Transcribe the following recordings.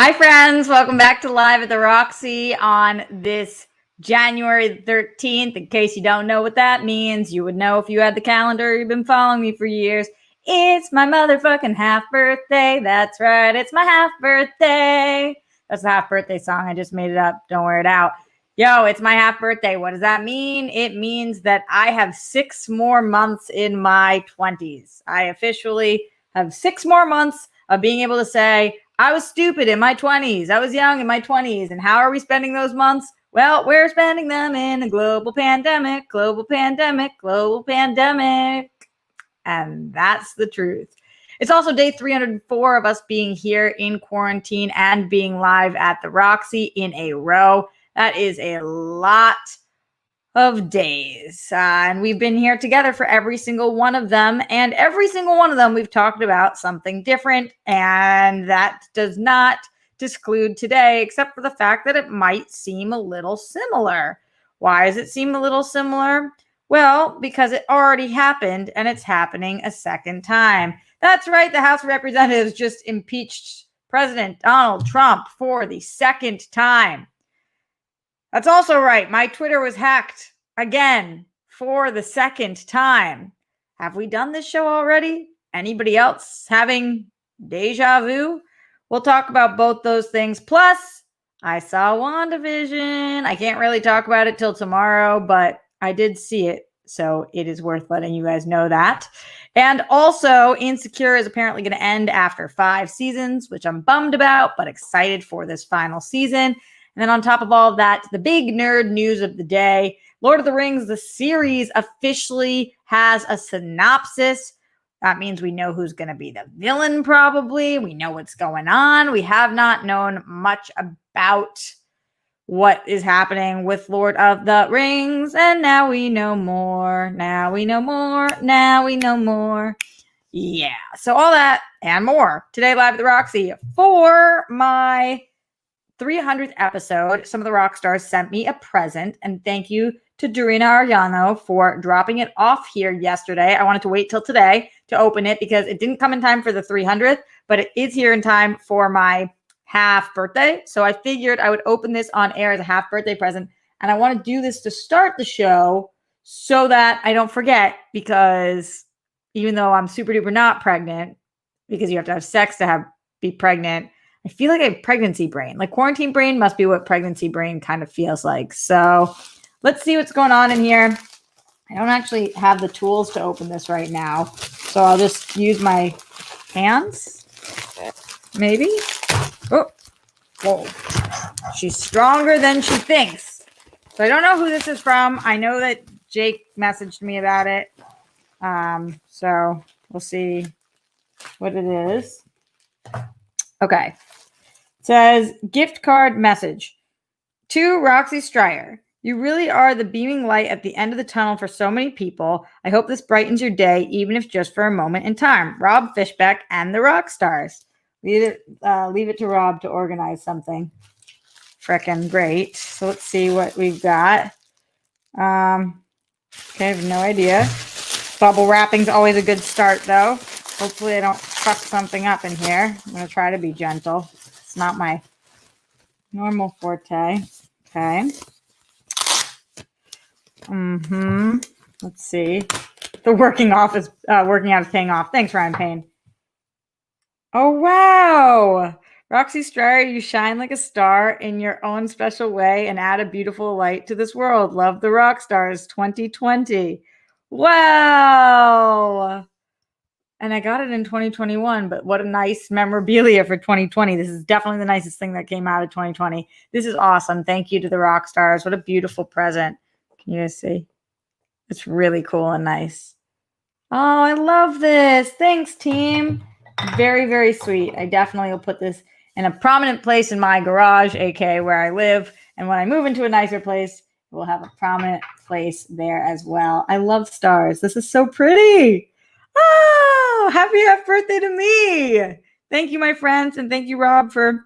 Hi, friends. Welcome back to Live at the Roxy on this January 13th. In case you don't know what that means, you would know if you had the calendar. You've been following me for years. It's my motherfucking half birthday. That's right. It's my half birthday. That's the half birthday song. I just made it up. Don't wear it out. Yo, it's my half birthday. What does that mean? It means that I have 6 more months in my 20s. I officially have 6 more months of being able to say, I was stupid in my 20s. I was young in my 20s. And how are we spending those months? Well, we're spending them in a global pandemic, global pandemic, global pandemic. And that's the truth. It's also day 304 of us being here in quarantine and being live at the Roxy in a row. That is a lot of days. And we've been here together for every single one of them. And every single one of them, we've talked about something different. And that does not exclude today, except for the fact that it might seem a little similar. Why does it seem a little similar? Well, because it already happened and it's happening a second time. That's right. The House of Representatives just impeached President Donald Trump for the second time. That's also right. My Twitter was hacked again for the second time. Have we done this show already? Anybody else having deja vu? We'll talk about both those things. Plus, I saw WandaVision. I can't really talk about it till tomorrow, but I did see it. So it is worth letting you guys know that. And also, Insecure is apparently going to end after 5 seasons, which I'm bummed about, but excited for this final season. And then on top of all of that, the big nerd news of the day, Lord of the Rings, the series officially has a synopsis. That means we know who's going to be the villain, probably. We know what's going on. We have not known much about what is happening with Lord of the Rings. And now we know more. Now we know more. Now we know more. Yeah. So all that and more today, live at the Roxy for my 300th episode. Some of the rock stars sent me a present, and thank you to Dorina Arellano for dropping it off here yesterday. I wanted to wait till today to open it because it didn't come in time for the 300th, but it is here in time for my half birthday. So I figured I would open this on air as a half birthday present, and I want to do this to start the show so that I don't forget, because even though I'm super duper not pregnant, because you have to have sex to be pregnant, I feel like I have pregnancy brain. Like quarantine brain must be what pregnancy brain kind of feels like. So let's see what's going on in here. I don't actually have the tools to open this right now. So I'll just use my hands. Maybe. Oh, whoa. She's stronger than she thinks. So I don't know who this is from. I know that Jake messaged me about it. So we'll see what it is. Okay. It says, gift card message. To Roxy Stryer, you really are the beaming light at the end of the tunnel for so many people. I hope this brightens your day, even if just for a moment in time. Rob Fishbeck and the Rock Stars. Leave it to Rob to organize something. Frickin' great. So let's see what we've got. Okay, I have no idea. Bubble wrapping's always a good start, though. Hopefully I don't fuck something up in here. I'm going to try to be gentle. It's not my normal forte. Okay. Let's see. The working out is paying off. Thanks, Ryan Payne. Oh, wow. Roxy Stryer, you shine like a star in your own special way and add a beautiful light to this world. Love the Rock Stars 2020. Wow. And I got it in 2021, but what a nice memorabilia for 2020. This is definitely the nicest thing that came out of 2020. This is awesome. Thank you to the Rock Stars. What a beautiful present. Can you guys see? It's really cool and nice. Oh, I love this. Thanks, team. Very, very sweet. I definitely will put this in a prominent place in my garage, aka where I live. And when I move into a nicer place, we'll have a prominent place there as well. I love stars. This is so pretty. Oh, happy birthday to me. Thank you, my friends. And thank you, Rob, for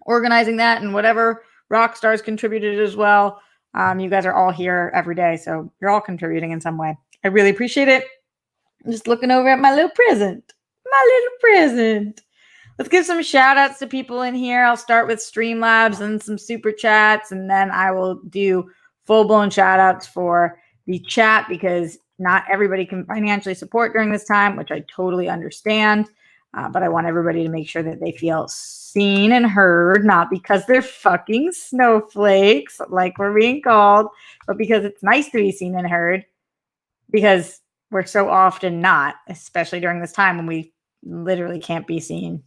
organizing that, and whatever rock stars contributed as well. You guys are all here every day, so you're all contributing in some way. I really appreciate it. I'm just looking over at my little present. My little present. Let's give some shout outs to people in here. I'll start with Streamlabs and some super chats, and then I will do full blown shout outs for the chat because not everybody can financially support during this time, which I totally understand. But I want everybody to make sure that they feel seen and heard, not because they're fucking snowflakes, like we're being called, but because it's nice to be seen and heard, because we're so often not, especially during this time when we literally can't be seen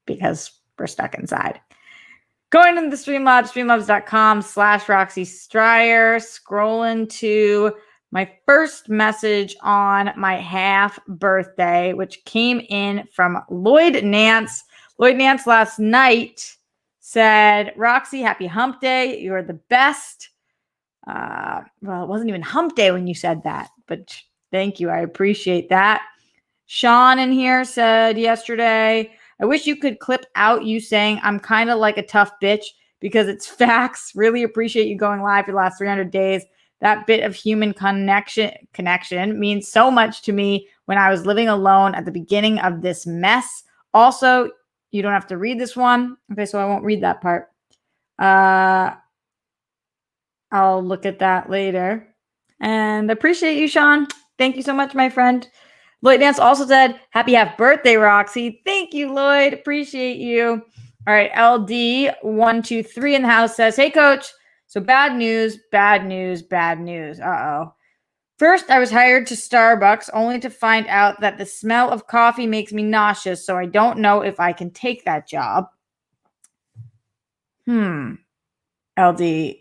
because we're stuck inside. Going into the Streamlabs, streamlabs.com/Roxy Stryer, scrolling to my first message on my half birthday, which came in from Lloyd Nance. Lloyd Nance last night said, Roxy, happy hump day. You're the best. Well, it wasn't even hump day when you said that, but thank you. I appreciate that. Sean in here said yesterday, I wish you could clip out you saying I'm kind of like a tough bitch because it's facts. Really appreciate you going live for the last 300 days. That bit of human connection means so much to me when I was living alone at the beginning of this mess. Also, you don't have to read this one. Okay, so I won't read that part. I'll look at that later. And appreciate you, Sean. Thank you so much, my friend. Lloyd Nance also said, happy half birthday, Roxy. Thank you, Lloyd. Appreciate you. All right, LD123 in the house says, hey, coach. So bad news, bad news, bad news. Uh-oh. First, I was hired to Starbucks only to find out that the smell of coffee makes me nauseous, so I don't know if I can take that job. LD, I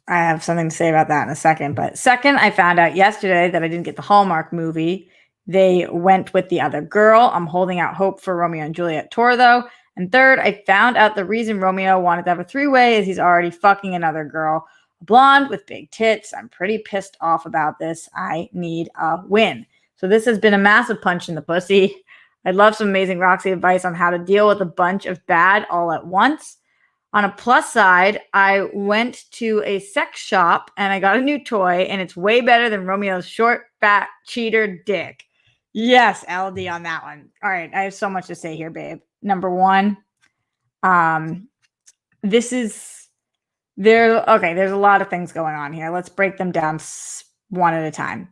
have something to say about that in a second. But second, I found out yesterday that I didn't get the Hallmark movie. They went with the other girl. I'm holding out hope for Romeo and Juliet tour, though. And third, I found out the reason Romeo wanted to have a three-way is he's already fucking another girl, a blonde with big tits. I'm pretty pissed off about this. I need a win. So this has been a massive punch in the pussy. I'd love some amazing Roxy advice on how to deal with a bunch of bad all at once. On a plus side, I went to a sex shop and I got a new toy, and it's way better than Romeo's short, fat cheater dick. Yes, LD on that one. All right, I have so much to say here, babe. Number one, there's a lot of things going on here. Let's break them down one at a time.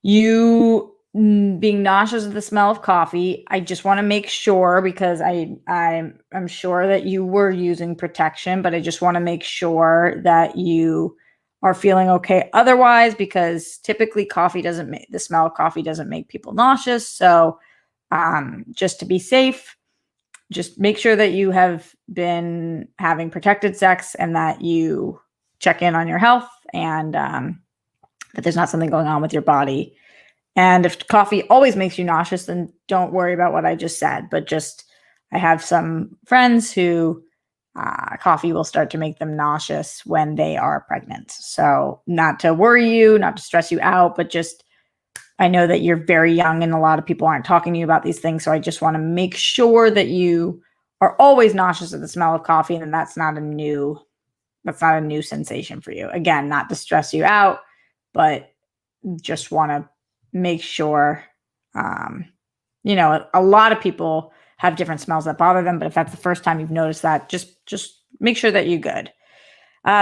You being nauseous of the smell of coffee, I just want to make sure, because I'm sure that you were using protection, but I just want to make sure that you are feeling okay otherwise, because typically the smell of coffee doesn't make people nauseous. So just to be safe, just make sure that you have been having protected sex and that you check in on your health, and that there's not something going on with your body. And if coffee always makes you nauseous, then don't worry about what I just said. But I have some friends who coffee will start to make them nauseous when they are pregnant. So not to worry you, not to stress you out, but just, I know that you're very young and a lot of people aren't talking to you about these things. So I just want to make sure that you are always nauseous at the smell of coffee, and that's not a new sensation for you. Again, not to stress you out, but just want to make sure, a lot of people have different smells that bother them, but if that's the first time you've noticed that, just make sure that you're good.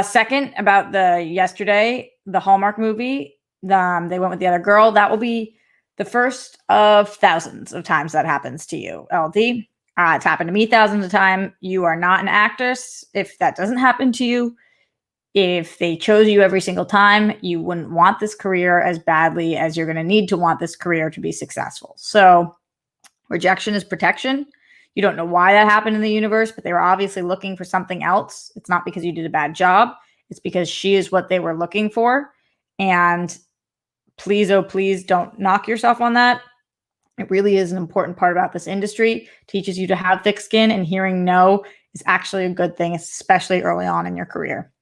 Second, about yesterday, the Hallmark movie, they went with the other girl. That will be the first of thousands of times that happens to you, LD. It's happened to me thousands of times. You are not an actress. If that doesn't happen to you, if they chose you every single time, you wouldn't want this career as badly as you're going to need to want this career to be successful. So rejection is protection. You don't know why that happened in the universe, but they were obviously looking for something else. It's not because you did a bad job. It's because she is what they were looking for. And please, oh, please don't knock yourself on that. It really is an important part about this industry. It teaches you to have thick skin, and hearing no is actually a good thing, especially early on in your career.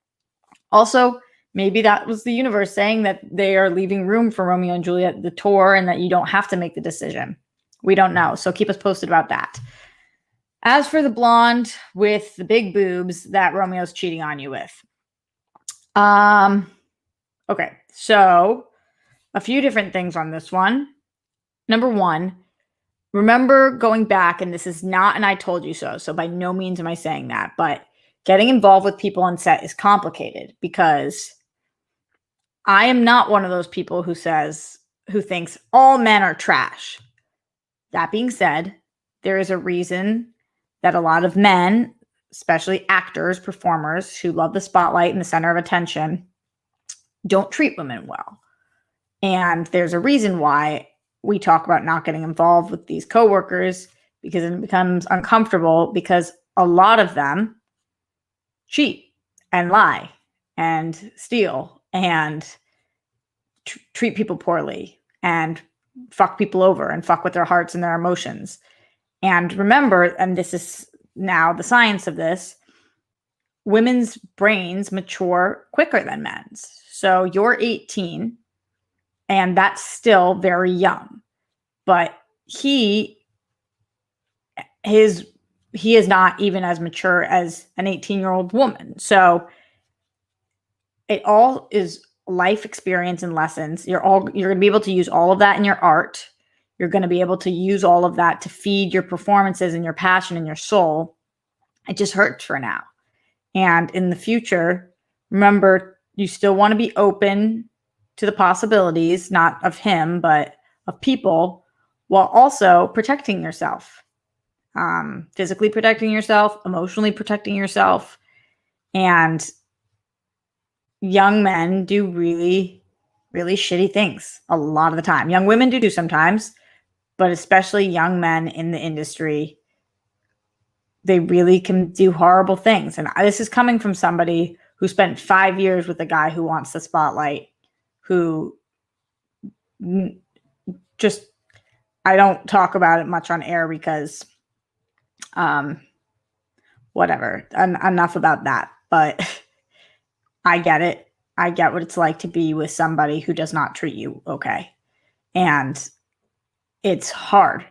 Also, maybe that was the universe saying that they are leaving room for Romeo and Juliet, the tour, and that you don't have to make the decision. We don't know. So keep us posted about that. As for the blonde with the big boobs that Romeo's cheating on you with. Okay, so a few different things on this one. Number one, remember going back, and this is not an I told you so. So by no means am I saying that, but getting involved with people on set is complicated because I am not one of those people who thinks all men are trash. That being said, there is a reason that a lot of men, especially actors, performers who love the spotlight and the center of attention, don't treat women well. And there's a reason why we talk about not getting involved with these coworkers, because it becomes uncomfortable because a lot of them cheat and lie and steal and treat people poorly and fuck people over and fuck with their hearts and their emotions. And remember, and this is now the science of this, women's brains mature quicker than men's. So you're 18 and that's still very young, but he is not even as mature as an 18-year-old woman. So it all is life experience and lessons. You're going to be able to use all of that in your art. You're going to be able to use all of that to feed your performances and your passion and your soul. It just hurts for now. And in the future, remember, you still want to be open to the possibilities, not of him, but of people, while also protecting yourself, physically protecting yourself, emotionally protecting yourself. And young men do really, really shitty things a lot of the time. Young women do sometimes, but especially young men in the industry, they really can do horrible things. And this is coming from somebody who spent 5 years with a guy who wants the spotlight, who just, I don't talk about it much on air because, whatever, enough about that. But I get it. I get what it's like to be with somebody who does not treat you okay. And it's hard.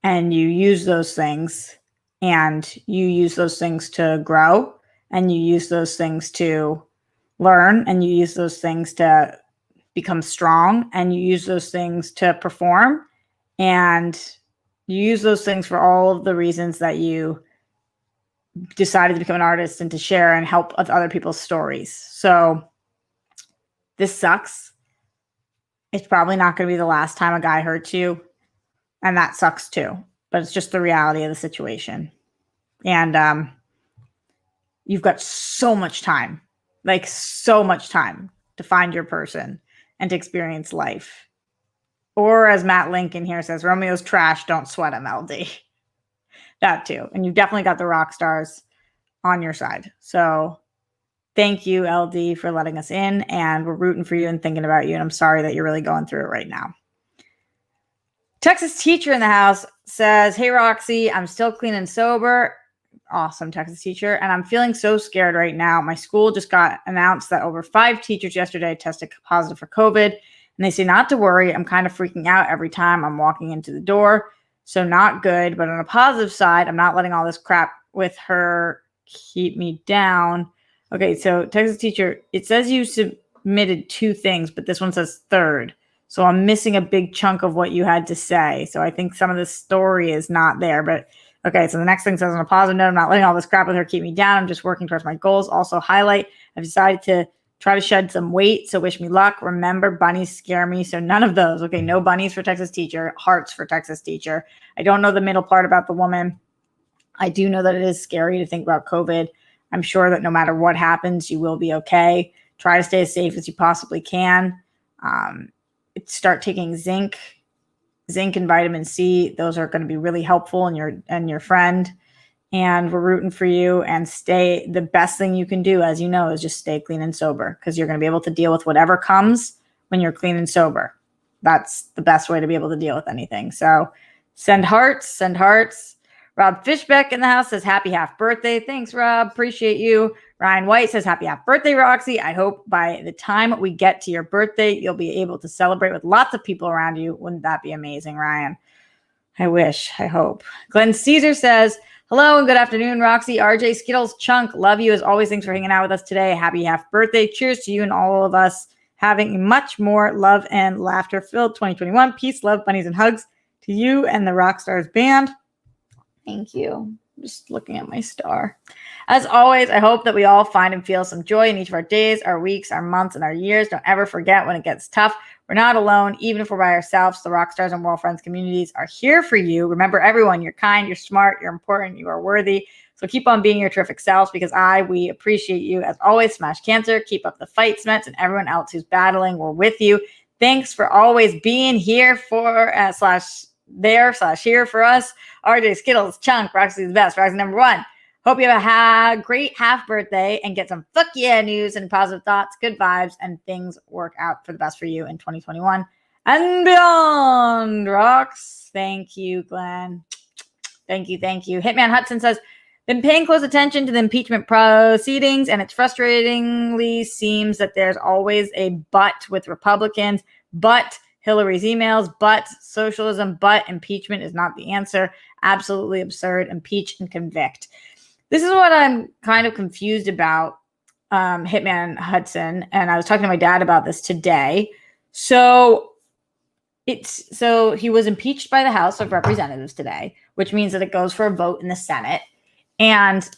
And you use those things, and you use those things to grow, and you use those things to learn, and you use those things to become strong, and you use those things to perform, and you use those things for all of the reasons that you decided to become an artist and to share and help with other people's stories. So this sucks. It's probably not going to be the last time a guy hurts you. And that sucks too. But it's just the reality of the situation. And you've got so much time, like so much time to find your person and to experience life. Or as Matt Lincoln here says, Romeo's trash, don't sweat him, LD. That too. And you've definitely got the rock stars on your side. So thank you, LD, for letting us in. And we're rooting for you and thinking about you. And I'm sorry that you're really going through it right now. Texas teacher in the house says, hey, Roxy, I'm still clean and sober. Awesome, Texas teacher. And I'm feeling so scared right now. My school just got announced that over 5 teachers yesterday tested positive for COVID. And they say not to worry. I'm kind of freaking out every time I'm walking into the door. So not good. But on a positive side, I'm not letting all this crap with her keep me down. Okay, so Texas teacher, it says you submitted 2 things, but this one says 3rd. So I'm missing a big chunk of what you had to say. So I think some of the story is not there. But okay, so the next thing says, on a positive note, I'm not letting all this crap with her keep me down. I'm just working towards my goals. Also highlight, I've decided to try to shed some weight. So wish me luck. Remember, bunnies scare me. So none of those. Okay, no bunnies for Texas teacher. Hearts for Texas teacher. I don't know the middle part about the woman. I do know that it is scary to think about COVID. I'm sure that no matter what happens, you will be okay. Try to stay as safe as you possibly can. Start taking zinc and vitamin C. Those are going to be really helpful and your friend. And we're rooting for you. And the best thing you can do, as you know, is just stay clean and sober, because you're going to be able to deal with whatever comes when you're clean and sober. That's the best way to be able to deal with anything. So send hearts. Rob Fishbeck in the house says, happy half birthday. Thanks, Rob. Appreciate you. Ryan White says, happy half birthday, Roxy. I hope by the time we get to your birthday, you'll be able to celebrate with lots of people around you. Wouldn't that be amazing, Ryan? I wish. I hope. Glenn Caesar says, hello and good afternoon, Roxy. RJ Skittles Chunk, love you as always. Thanks for hanging out with us today. Happy half birthday. Cheers to you and all of us having much more love and laughter filled 2021. Peace, love, bunnies, and hugs. To you and the Rockstars band, thank you. Just looking at my star. As always, I hope that we all find and feel some joy in each of our days, our weeks, our months, and our years. Don't ever forget when it gets tough, we're not alone. Even if we're by ourselves, the Rockstars and World Friends communities are here for you. Remember, everyone, you're kind, you're smart, you're important, you are worthy. So keep on being your terrific selves because we appreciate you. As always, smash cancer, keep up the fight, Smets, and everyone else who's battling. We're with you. Thanks for always being here for /here for us. RJ, Skittles, Chunk, Roxy's the best. Roxy number one. Hope you have a great half birthday and get some fuck yeah news and positive thoughts, good vibes, and things work out for the best for you in 2021 and beyond. Rox, thank you, Glenn. Thank you. Hitman Hudson says, been paying close attention to the impeachment proceedings, and it frustratingly seems that there's always a but with Republicans, but Hillary's emails, but socialism, but impeachment is not the answer. Absolutely absurd. Impeach and convict. This is what I'm kind of confused about, Hitman Hudson, and I was talking to my dad about this today. So he was impeached by the House of Representatives today, which means that it goes for a vote in the Senate. And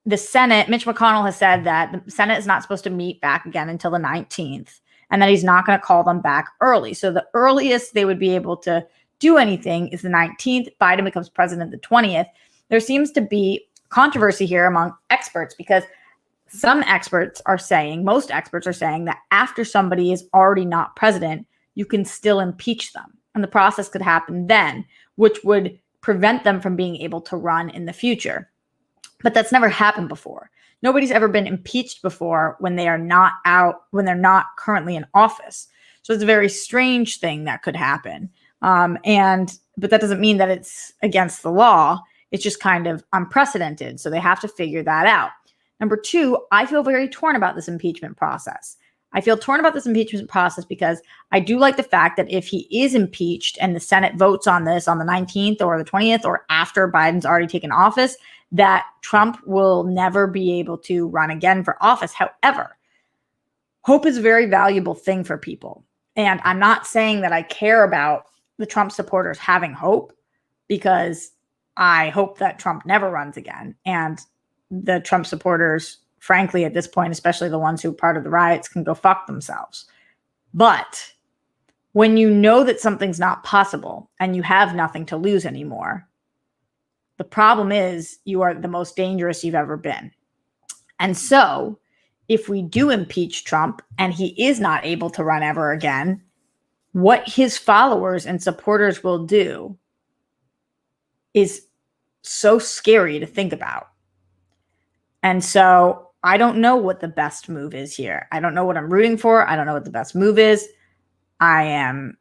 the Senate, Mitch McConnell has said that the Senate is not supposed to meet back again until the 19th, and that he's not going to call them back early. So the earliest they would be able to do anything is the 19th. Biden becomes president the 20th. There seems to be controversy here among experts because most experts are saying that after somebody is already not president, you can still impeach them. And the process could happen then, which would prevent them from being able to run in the future. But that's never happened before. Nobody's ever been impeached before when they're not currently in office. So it's a very strange thing that could happen. But that doesn't mean that it's against the law. It's just kind of unprecedented. So they have to figure that out. Number two, I feel very torn about this impeachment process. Because I do like the fact that if he is impeached and the Senate votes on this on the 19th or the 20th or after Biden's already taken office, that Trump will never be able to run again for office. However, hope is a very valuable thing for people. And I'm not saying that I care about the Trump supporters having hope, because I hope that Trump never runs again. And the Trump supporters, frankly, at this point, especially the ones who are part of the riots, can go fuck themselves. But when you know that something's not possible and you have nothing to lose anymore, the problem is you are the most dangerous you've ever been. And so if we do impeach Trump and he is not able to run ever again, what his followers and supporters will do is so scary to think about. And so I don't know what the best move is here. I don't know what I'm rooting for. I don't know what the best move is. I'm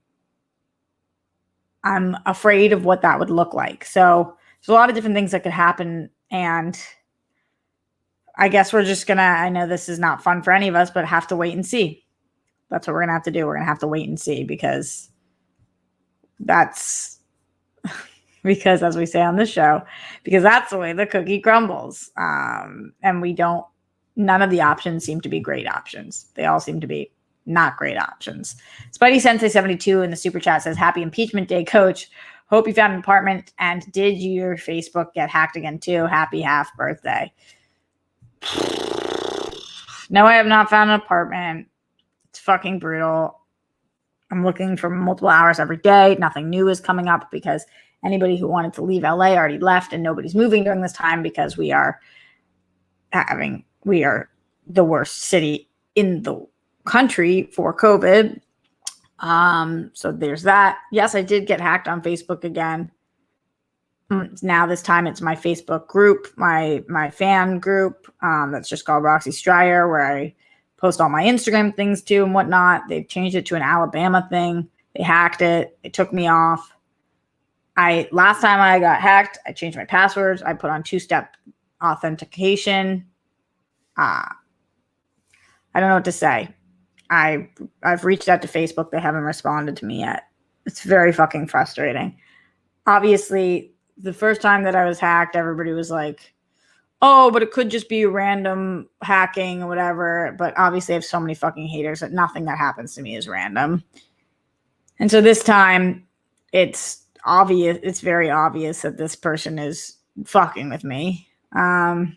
afraid of what that would look like. So there's a lot of different things that could happen. And I guess we're just I know this is not fun for any of us, but have to wait and see. That's what we're going to have to do. We're going to have to wait and see because as we say on this show, because that's the way the cookie crumbles. And none of the options seem to be great options. They all seem to be not great options. Spidey Sensei 72 in the super chat says, happy impeachment day, coach. Hope you found an apartment. And did your Facebook get hacked again too? Happy half birthday. No, I have not found an apartment. It's fucking brutal. I'm looking for multiple hours every day. Nothing new is coming up because anybody who wanted to leave LA already left, and nobody's moving during this time because we are the worst city in the country for COVID. So there's that. Yes, I did get hacked on Facebook again. Now this time it's my Facebook group, my fan group. That's just called Roxy Stryer, where I post all my Instagram things to and whatnot. They've changed it to an Alabama thing. They hacked it. They took me off. Last time I got hacked, I changed my passwords. I put on 2-step authentication. I don't know what to say. I've reached out to Facebook. They haven't responded to me yet. It's very fucking frustrating. Obviously, the first time that I was hacked, everybody was like, oh, but it could just be random hacking or whatever. But obviously I have so many fucking haters that nothing that happens to me is random. And so this time it's obvious. It's very obvious that this person is fucking with me. And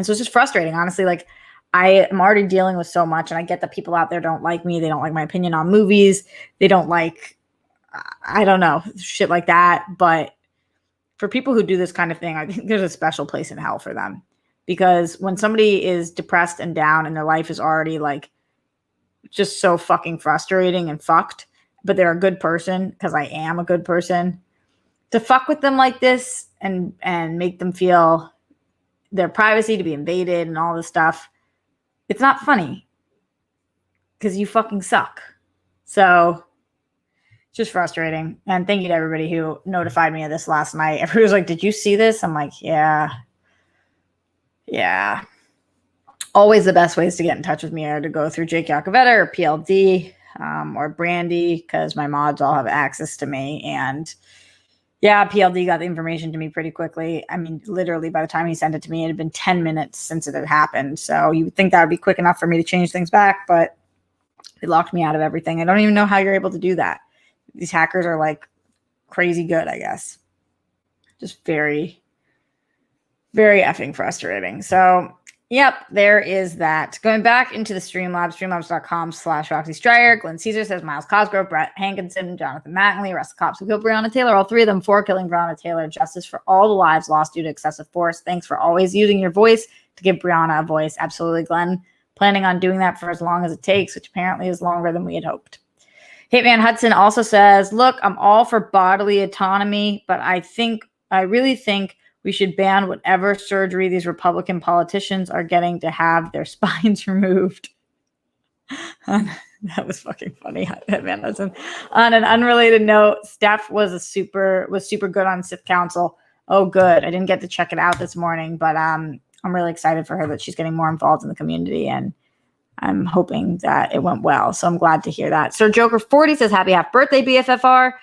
so it's just frustrating, honestly. Like, I am already dealing with so much, and I get that people out there don't like me. They don't like my opinion on movies. They don't like, I don't know, shit like that. But for people who do this kind of thing, I think there's a special place in hell for them. Because when somebody is depressed and down and their life is already like just so fucking frustrating and fucked, but they're a good person, because I am a good person, to fuck with them like this and make them feel their privacy to be invaded and all this stuff, it's not funny, because you fucking suck. So it's just frustrating. And thank you to everybody who notified me of this last night. Everybody was like, did you see this? I'm like, yeah. Always the best ways to get in touch with me are to go through Jake Yacovetta or PLD or Brandy, because my mods all have access to me. And yeah, PLD got the information to me pretty quickly. I mean, literally by the time he sent it to me, it had been 10 minutes since it had happened. So you would think that would be quick enough for me to change things back, but it locked me out of everything. I don't even know how you're able to do that. These hackers are like crazy good, I guess. Just very, very effing frustrating. So yep, there is that. Going back into the Streamlabs, streamlabs.com/Roxy Stryer. Glenn Caesar says Miles Cosgrove, Brett Hankinson, Jonathan Mattingly, arrest the cops who killed Breonna Taylor, all three of them for killing Breonna Taylor. Justice for all the lives lost due to excessive force. Thanks for always using your voice to give Breonna a voice. Absolutely, Glenn. Planning on doing that for as long as it takes, which apparently is longer than we had hoped. Hitman Hudson also says, look, I'm all for bodily autonomy, but I really think we should ban whatever surgery these Republican politicians are getting to have their spines removed. That was fucking funny. Man, on an unrelated note, Steph was super good on Sith Council. Oh, good. I didn't get to check it out this morning, but I'm really excited for her that she's getting more involved in the community, and I'm hoping that it went well. So I'm glad to hear that. Sir Joker 40 says, happy half birthday, BFFR.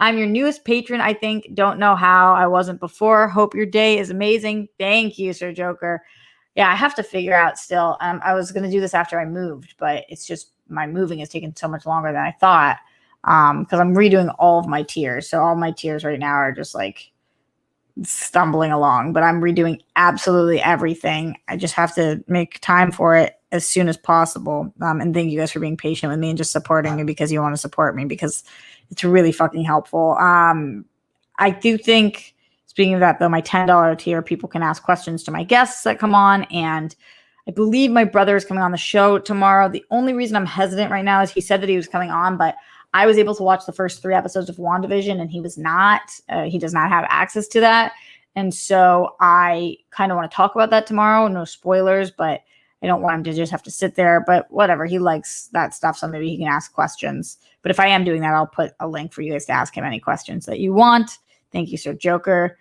I'm your newest patron, I think. Don't know how. I wasn't before. Hope your day is amazing. Thank you, Sir Joker. Yeah, I have to figure out still. I was going to do this after I moved, but it's just my moving has taken so much longer than I thought, because I'm redoing all of my tiers. So all my tiers right now are just like stumbling along, but I'm redoing absolutely everything. I just have to make time for it as soon as possible. And thank you guys for being patient with me and just supporting me, because you want to support me, because it's really fucking helpful. I do think, speaking of that though, my $10 tier, people can ask questions to my guests that come on, and I believe my brother is coming on the show tomorrow. The only reason I'm hesitant right now is he said that he was coming on, but I was able to watch the first 3 episodes of WandaVision, and he was not. He does not have access to that. And so I kind of want to talk about that tomorrow. No spoilers, but I don't want him to just have to sit there. But whatever, he likes that stuff, so maybe he can ask questions. But if I am doing that, I'll put a link for you guys to ask him any questions that you want. Thank you, Sir Joker.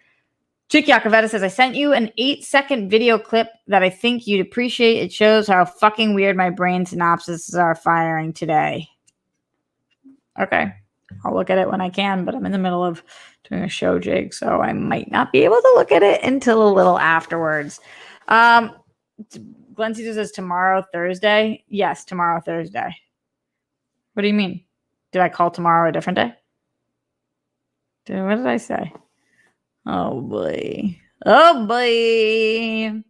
Chick Yacovetta says, I sent you an 8-second video clip that I think you'd appreciate. It shows how fucking weird my brain synapses are firing today. Okay, I'll look at it when I can, but I'm in the middle of doing a show, Jake, so I might not be able to look at it until a little afterwards. Glenn Caesar says tomorrow, Thursday. Yes, tomorrow, Thursday. What do you mean? Did I call tomorrow a different day? What did I say? Oh, boy. Oh, boy.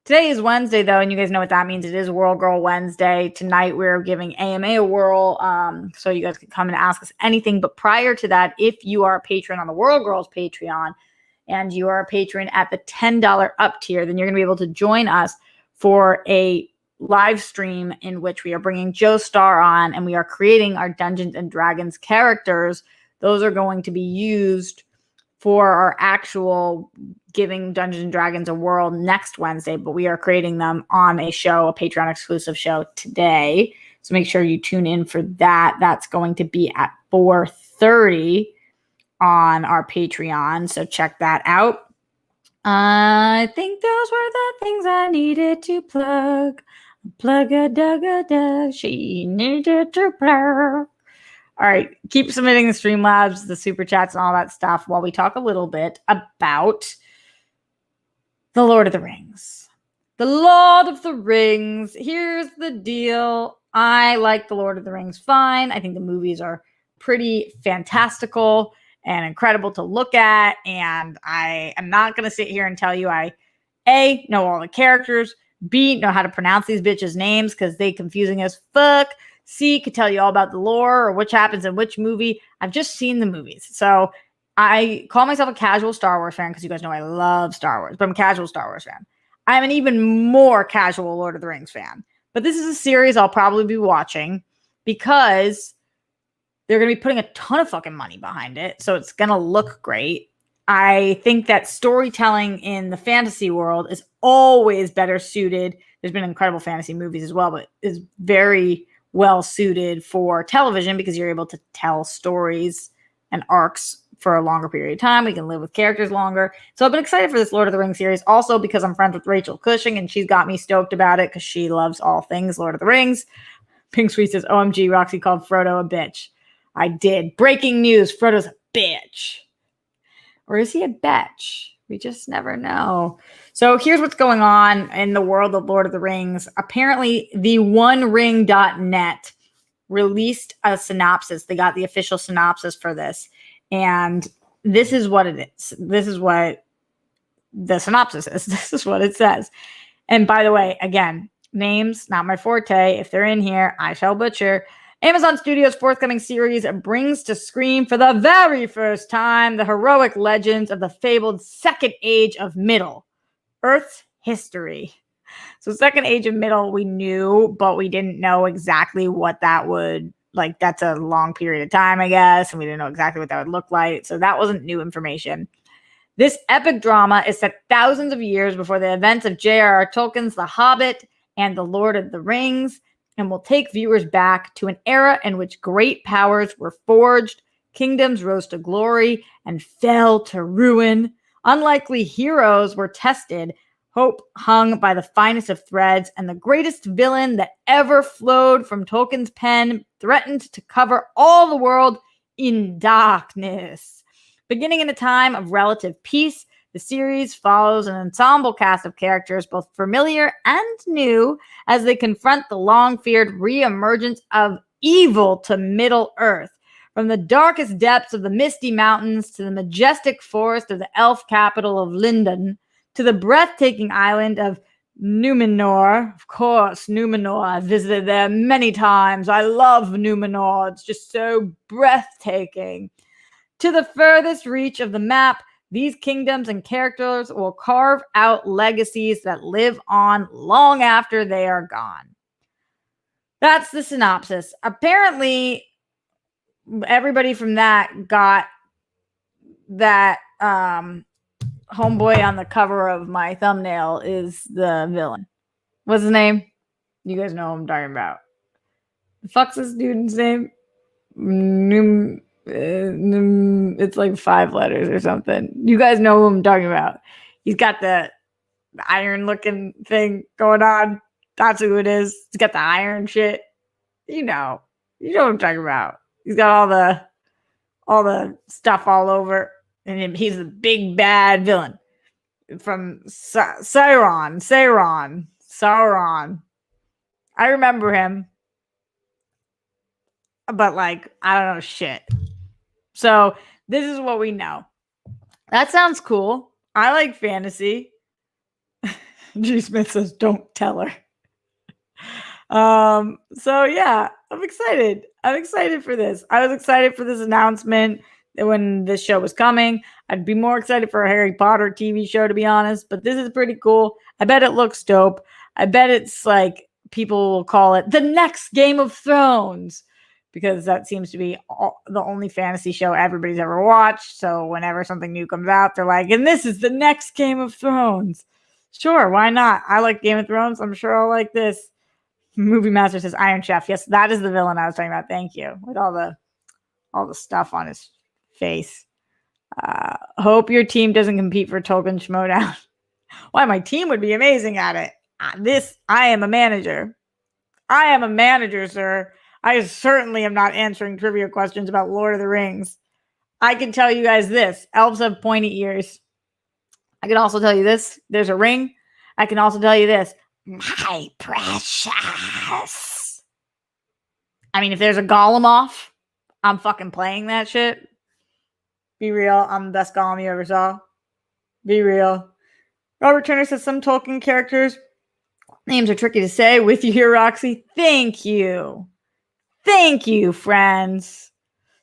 Today is Wednesday, though, and you guys know what that means. It is World Girl Wednesday. Tonight, we're giving AMA a whirl, so you guys can come and ask us anything. But prior to that, if you are a patron on the World Girls Patreon and you are a patron at the $10 up tier, then you're going to be able to join us for a live stream in which we are bringing Joe Starr on, and we are creating our Dungeons and Dragons characters. Those are going to be used for our actual giving Dungeons and Dragons a whirl next Wednesday, but we are creating them on a show, a Patreon exclusive show today. So make sure you tune in for that. That's going to be at 4:30 on our Patreon. So check that out. I think those were the things I needed to plug. Plug-a-dug-a-dug. She needed to plug. All right, keep submitting the Streamlabs, the super chats, and all that stuff while we talk a little bit about The Lord of the Rings. The Lord of the Rings. Here's the deal. I like The Lord of the Rings fine. I think the movies are pretty fantastical. and incredible to look at. And I am not going to sit here and tell you I, A, know all the characters, B, know how to pronounce these bitches' names because they confusing as fuck, C, could tell you all about the lore or which happens in which movie. I've just seen the movies. So I call myself a casual Star Wars fan because you guys know I love Star Wars, but I'm a casual Star Wars fan. I'm an even more casual Lord of the Rings fan. But this is a series I'll probably be watching because they're going to be putting a ton of fucking money behind it. So it's going to look great. I think that storytelling in the fantasy world is always better suited. There's been incredible fantasy movies as well, but is very well suited for television because you're able to tell stories and arcs for a longer period of time. We can live with characters longer. So I've been excited for this Lord of the Rings series also because I'm friends with Rachel Cushing and she's got me stoked about it because she loves all things Lord of the Rings. Pink Sweet says, OMG, Roxy called Frodo a bitch. I did. Breaking news, Frodo's a bitch. Or is he a bitch? We just never know. So here's what's going on in the world of Lord of the Rings. Apparently, the OneRing.net released a synopsis. They got the official synopsis for this. And this is what it is. This is what the synopsis is. This is what it says. And by the way, again, names, not my forte. If they're in here, I shall butcher. Amazon Studios' forthcoming series brings to screen for the very first time the heroic legends of the fabled Second Age of Middle, Earth's history. So Second Age of Middle we knew, but we didn't know exactly what that would, like that's a long period of time, I guess, and we didn't know exactly what that would look like. So that wasn't new information. This epic drama is set thousands of years before the events of J.R.R. Tolkien's The Hobbit and The Lord of the Rings, and will take viewers back to an era in which great powers were forged, kingdoms rose to glory, and fell to ruin. Unlikely heroes were tested, hope hung by the finest of threads, and the greatest villain that ever flowed from Tolkien's pen threatened to cover all the world in darkness. Beginning in a time of relative peace, the series follows an ensemble cast of characters, both familiar and new, as they confront the long-feared re-emergence of evil to Middle-earth. From the darkest depths of the Misty Mountains to the majestic forest of the elf capital of Lindon, to the breathtaking island of Numenor. Of course, Numenor. I've visited there many times. I love Numenor. It's just so breathtaking. To the furthest reach of the map, these kingdoms and characters will carve out legacies that live on long after they are gone. That's the synopsis. Apparently, everybody from that got that homeboy on the cover of my thumbnail is the villain. What's his name? You guys know who I'm talking about. The fuck's this dude's name? It's like 5 letters or something. You guys know who I'm talking about. He's got the iron looking thing going on. That's who it is. He's got the iron shit. You know what I'm talking about. He's got all the stuff all over, and he's the big bad villain from Sauron. I remember him, but like I don't know shit. So this is what we know. That sounds cool. I like fantasy. G. Smith says, "Don't tell her." So yeah, I'm excited. I'm excited for this. I was excited for this announcement when this show was coming. I'd be more excited for a Harry Potter TV show, to be honest, but this is pretty cool. I bet it looks dope. I bet it's like people will call it the next Game of Thrones because that seems to be the only fantasy show everybody's ever watched. So whenever something new comes out, they're like, and this is the next Game of Thrones. Sure, why not? I like Game of Thrones. I'm sure I'll like this. Movie Master says Iron Chef. Yes, that is the villain I was talking about. Thank you. With all the stuff on his face. Hope your team doesn't compete for Tolkien Schmodown. Why, my team would be amazing at it. I am a manager. I am a manager, sir. I certainly am not answering trivia questions about Lord of the Rings. I can tell you guys this. Elves have pointy ears. I can also tell you this. There's a ring. I can also tell you this. My precious. I mean, if there's a Gollum off, I'm fucking playing that shit. Be real. I'm the best Gollum you ever saw. Be real. Robert Turner says some Tolkien characters' names are tricky to say. With you here, Roxy. Thank you. Thank you, friends.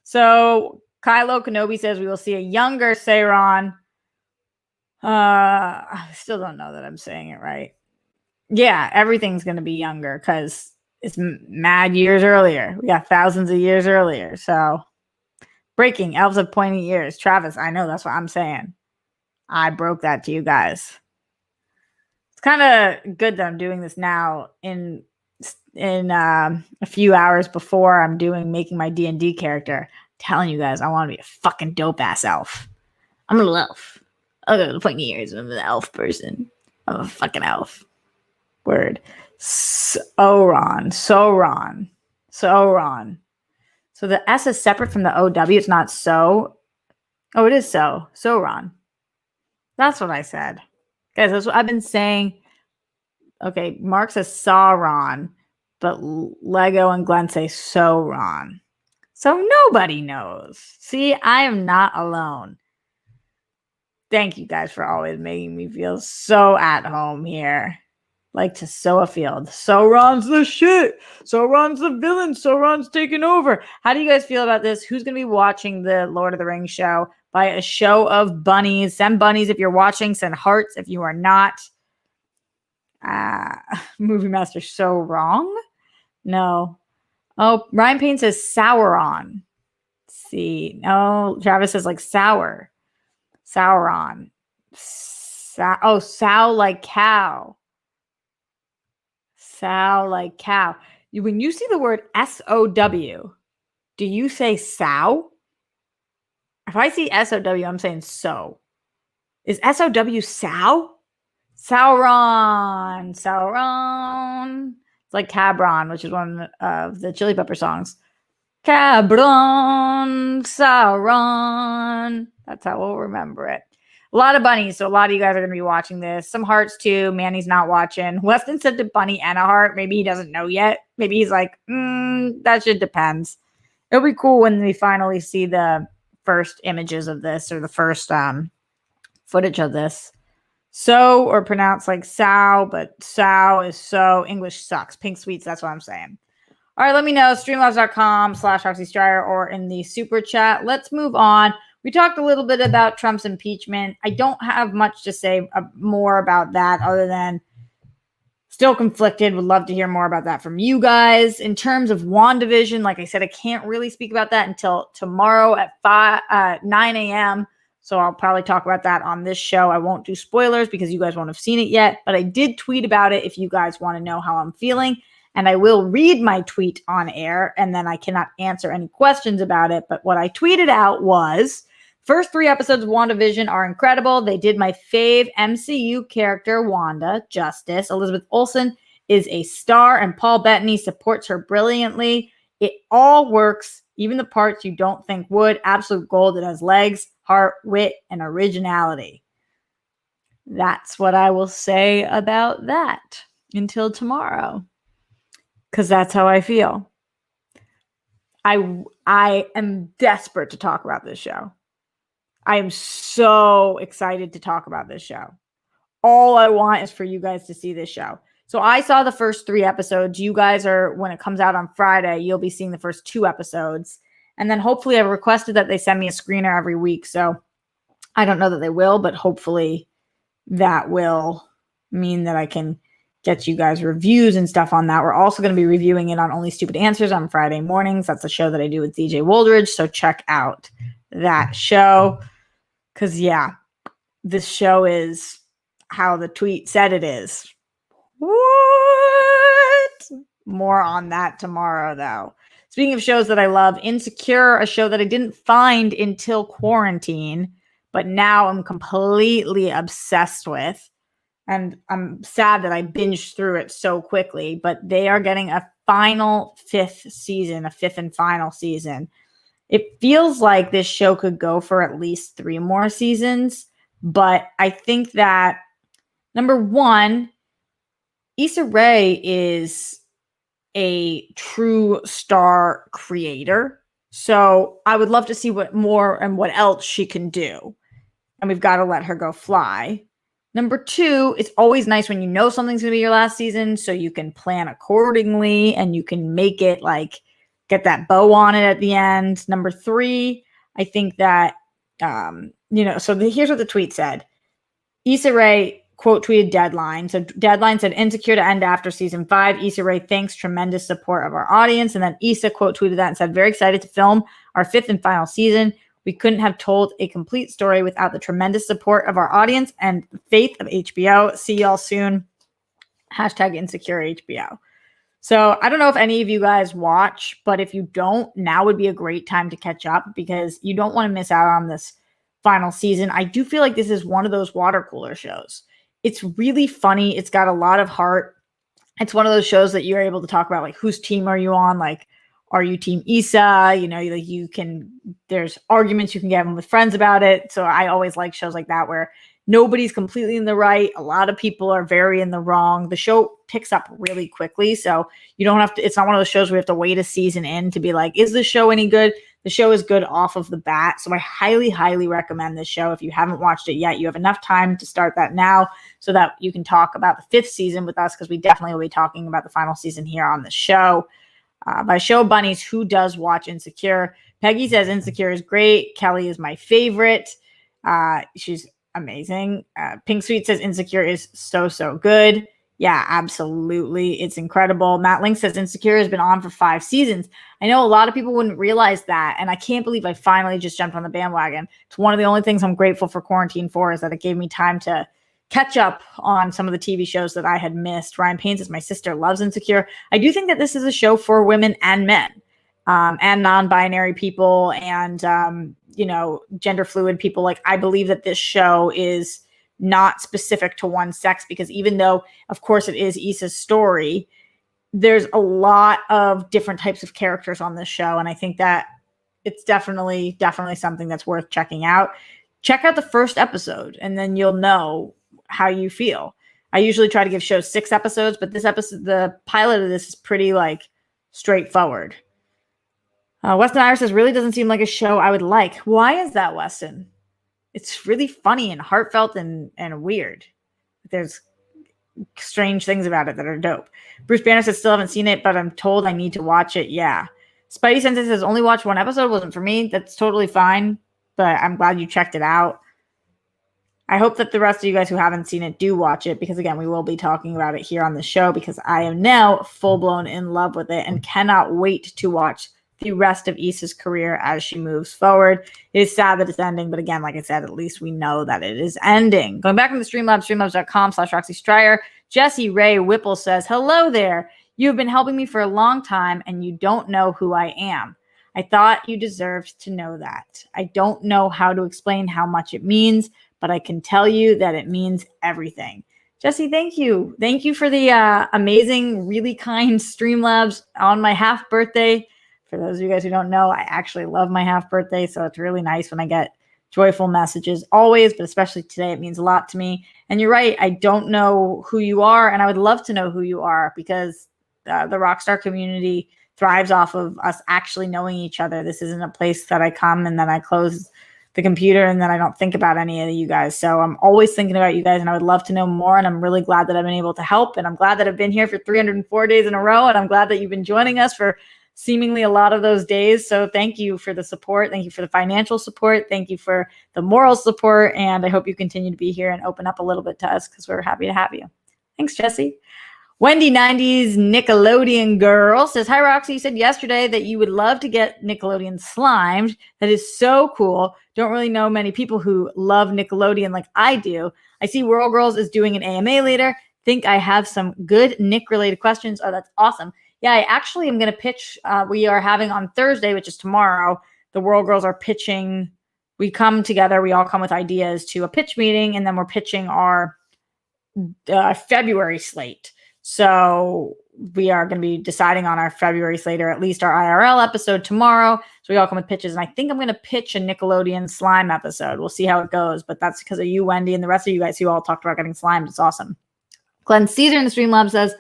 So Kylo Kenobi says we will see a younger Sauron. I still don't know that I'm saying it right. Yeah, everything's going to be younger because it's mad years earlier. We got thousands of years earlier. So breaking, elves have pointy ears. Travis, I know, that's what I'm saying. I broke that to you guys. It's kind of good that I'm doing this now in a few hours before I'm making my D&D character. I'm telling you guys, I want to be a fucking dope ass elf. I'm a little elf. I'll go to 20 years. I'm an elf person. I'm a fucking elf. Word. Sauron. So the S is separate from the OW. It's not so. Oh, it is so. Sauron. That's what I said. Guys, that's what I've been saying. Okay, Mark says Sauron, but Lego and Glenn say Sauron. So nobody knows. See, I am not alone. Thank you guys for always making me feel so at home here. Like to sow a field. Sauron's the shit. Sauron's the villain. Sauron's taking over. How do you guys feel about this? Who's going to be watching the Lord of the Rings show by a show of bunnies? Send bunnies if you're watching. Send hearts if you are not. Movie Master, so wrong. No. Oh, Ryan Payne says Sauron. Let's see. No, Travis says like sour. Sauron. Sow like cow. Sow like cow. When you see the word S-O-W, do you say sow? If I see S-O-W, I'm saying so. Is S-O-W sow? Sauron. It's like Cabron, which is one of the Chili Pepper songs. Cabron, Sauron. That's how we'll remember it. A lot of bunnies, so a lot of you guys are going to be watching this. Some hearts, too. Manny's not watching. Weston said to bunny and a heart. Maybe he doesn't know yet. Maybe he's like, that shit depends. It'll be cool when we finally see the first images of this or the first footage of this. So, or pronounced like sow, but sow is so. English sucks. Pink sweets, that's what I'm saying. All right, let me know. Streamlabs.com/RoxyStryer or in the super chat. Let's move on. We talked a little bit about Trump's impeachment. I don't have much to say more about that other than still conflicted. Would love to hear more about that from you guys. In terms of WandaVision, like I said, I can't really speak about that until tomorrow at 9 a.m., so I'll probably talk about that on this show. I won't do spoilers because you guys won't have seen it yet, but I did tweet about it if you guys want to know how I'm feeling. And I will read my tweet on air, and then I cannot answer any questions about it. But what I tweeted out was, first 3 episodes of WandaVision are incredible. They did my fave MCU character, Wanda, justice. Elizabeth Olsen is a star, and Paul Bettany supports her brilliantly. It all works, even the parts you don't think would. Absolute gold. It has legs, heart, wit, and originality. That's what I will say about that until tomorrow, because that's how I feel. I am desperate to talk about this show. I am so excited to talk about this show. All I want is for you guys to see this show. So I saw the first 3 episodes. You guys are, when it comes out on Friday, you'll be seeing the first 2 episodes. And then hopefully I've requested that they send me a screener every week. So I don't know that they will, but hopefully that will mean that I can get you guys reviews and stuff on that. We're also going to be reviewing it on Only Stupid Answers on Friday mornings. That's a show that I do with DJ Woldridge. So check out that show. Because, yeah, this show is how the tweet said it is. What? More on that tomorrow, though. Speaking of shows that I love, Insecure, a show that I didn't find until quarantine, but now I'm completely obsessed with. And I'm sad that I binged through it so quickly, but they are getting a final 5th season, a 5th and final season. It feels like this show could go for at least 3 more seasons, but I think that, number one, Issa Rae is a true star creator. So I would love to see what more and what else she can do. And we've got to let her go fly. Number 2, it's always nice when you know something's going to be your last season so you can plan accordingly and you can make it like get that bow on it at the end. Number 3, I think that, here's what the tweet said. Issa Rae quote tweeted Deadline. So Deadline said, insecure to end after season 5. Issa Rae thanks tremendous support of our audience. And then Issa quote tweeted that and said, very excited to film our 5th and final season. We couldn't have told a complete story without the tremendous support of our audience and the faith of HBO. See y'all soon. Hashtag insecure HBO. So I don't know if any of you guys watch, but if you don't, now would be a great time to catch up because you don't want to miss out on this final season. I do feel like this is one of those water cooler shows. It's really funny. It's got a lot of heart. It's one of those shows that you're able to talk about, like, whose team are you on? Like, are you team Issa? There's arguments you can get with friends about it. So I always like shows like that where nobody's completely in the right. A lot of people are very in the wrong. The show picks up really quickly. So you don't have to, it's not one of those shows where you have to wait a season in to be like, is the show any good? The show is good off of the bat. So I highly, highly recommend this show. If you haven't watched it yet, you have enough time to start that now so that you can talk about the 5th season with us because we definitely will be talking about the final season here on the show. By Show Bunnies, who does watch Insecure? Peggy says Insecure is great. Kelly is my favorite. She's amazing. Pink Sweet says Insecure is so, so good. Yeah, absolutely. It's incredible. Matt Link says Insecure has been on for 5 seasons. I know a lot of people wouldn't realize that, and I can't believe I finally just jumped on the bandwagon. It's one of the only things I'm grateful for quarantine for is that it gave me time to catch up on some of the TV shows that I had missed. Ryan Payne says, my sister loves Insecure. I do think that this is a show for women and men and non-binary people and, gender fluid people. Like, I believe that this show is not specific to one sex because even though, of course, it is Issa's story, there's a lot of different types of characters on this show. And I think that it's definitely something that's worth checking out. Check out the first episode and then you'll know how you feel. I usually try to give shows 6 episodes, but this episode, the pilot of this is pretty straightforward. Weston Iyer says, really doesn't seem like a show I would like. Why is that, Weston? It's really funny and heartfelt and weird. There's strange things about it that are dope. Bruce Banner says, still haven't seen it, but I'm told I need to watch it. Yeah. Spidey Sensei says, only watched 1 episode. Wasn't for me. That's totally fine, but I'm glad you checked it out. I hope that the rest of you guys who haven't seen it do watch it because, again, we will be talking about it here on the show because I am now full-blown in love with it and cannot wait to watch the rest of Issa's career as she moves forward. It is sad that it's ending, but again, like I said, at least we know that it is ending. Going back to the Streamlabs, streamlabs.com/Roxy Stryer, Jessie Ray Whipple says, hello there. You have been helping me for a long time and you don't know who I am. I thought you deserved to know that. I don't know how to explain how much it means, but I can tell you that it means everything. Jesse, thank you. Thank you for the amazing, really kind Streamlabs on my half birthday. For those of you guys who don't know, I actually love my half birthday, so it's really nice when I get joyful messages always, but especially today, it means a lot to me. And you're right, I don't know who you are, and I would love to know who you are because the Rockstar community thrives off of us actually knowing each other. This isn't a place that I come and then I close the computer and then I don't think about any of you guys. So I'm always thinking about you guys and I would love to know more. And I'm really glad that I've been able to help. And I'm glad that I've been here for 304 days in a row. And I'm glad that you've been joining us for seemingly a lot of those days. So thank you for the support. Thank you for the financial support. Thank you for the moral support. And I hope you continue to be here and open up a little bit to us because we're happy to have you. Thanks, Jesse. Wendy 90s Nickelodeon girl says, hi, Roxy. You said yesterday that you would love to get Nickelodeon slimed. That is so cool. Don't really know many people who love Nickelodeon like I do. I see World Girls is doing an AMA later. Think I have some good Nick-related questions. Oh, that's awesome. Yeah, I actually am going to pitch. We are having on Thursday, which is tomorrow, the World Girls are pitching. We come together. We all come with ideas to a pitch meeting, and then we're pitching our February slate. So we are going to be deciding on our February slate, or at least our IRL episode tomorrow. So we all come with pitches. And I think I'm going to pitch a Nickelodeon slime episode. We'll see how it goes. But that's because of you, Wendy, and the rest of you guys who all talked about getting slimed. It's awesome. Glenn Caesar in the Streamlab says,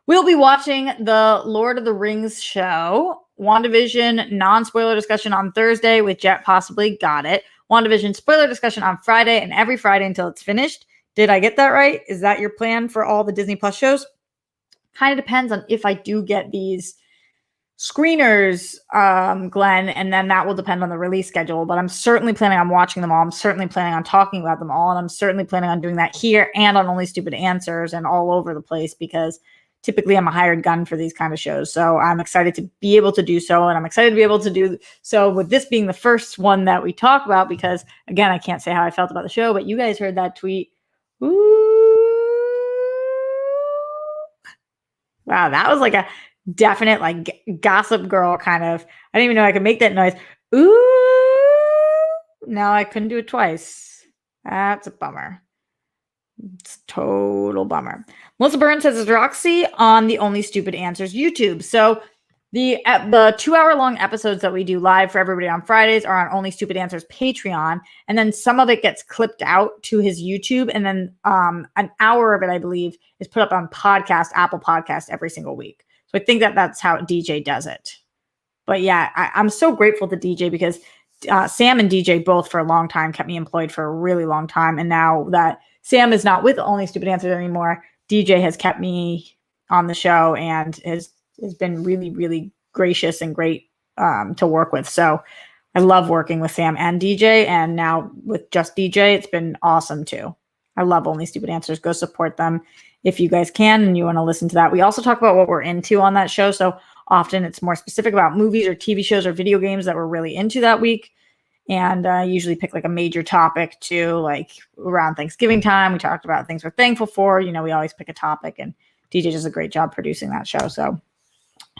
we'll be watching the Lord of the Rings show WandaVision non-spoiler discussion on Thursday with Jet possibly. Got it. WandaVision spoiler discussion on Friday and every Friday until it's finished. Did I get that right? Is that your plan for all the Disney Plus shows? Kind of depends on if I do get these screeners, Glenn, and then that will depend on the release schedule. But I'm certainly planning on watching them all. I'm certainly planning on talking about them all. And I'm certainly planning on doing that here and on Only Stupid Answers and all over the place because typically I'm a hired gun for these kind of shows. So I'm excited to be able to do so. And I'm excited to be able to do so with this being the first one that we talk about because, again, I can't say how I felt about the show, but you guys heard that tweet. Ooh. Wow, that was like a definite like Gossip Girl kind of. I didn't even know I could make that noise. Ooh. No, I couldn't do it twice. That's a bummer. It's a total bummer. Melissa Burns says it's Roxy on the Only Stupid Answers YouTube. So the 2-hour-long episodes that we do live for everybody on Fridays are on Only Stupid Answers Patreon. And then some of it gets clipped out to his YouTube. And then an hour of it, I believe, is put up on podcast, Apple Podcast every single week. So I think that's how DJ does it. But yeah, I'm so grateful to DJ because Sam and DJ both for a long time kept me employed for a really long time. And now that Sam is not with Only Stupid Answers anymore, DJ has kept me on the show and has been really, really gracious and great to work with. So I love working with Sam and DJ. And now with just DJ, it's been awesome too. I love Only Stupid Answers. Go support them if you guys can and you want to listen to that. We also talk about what we're into on that show. So often it's more specific about movies or TV shows or video games that we're really into that week. And I usually pick like a major topic too, like around Thanksgiving time. We talked about things we're thankful for. You know, we always pick a topic and DJ does a great job producing that show. So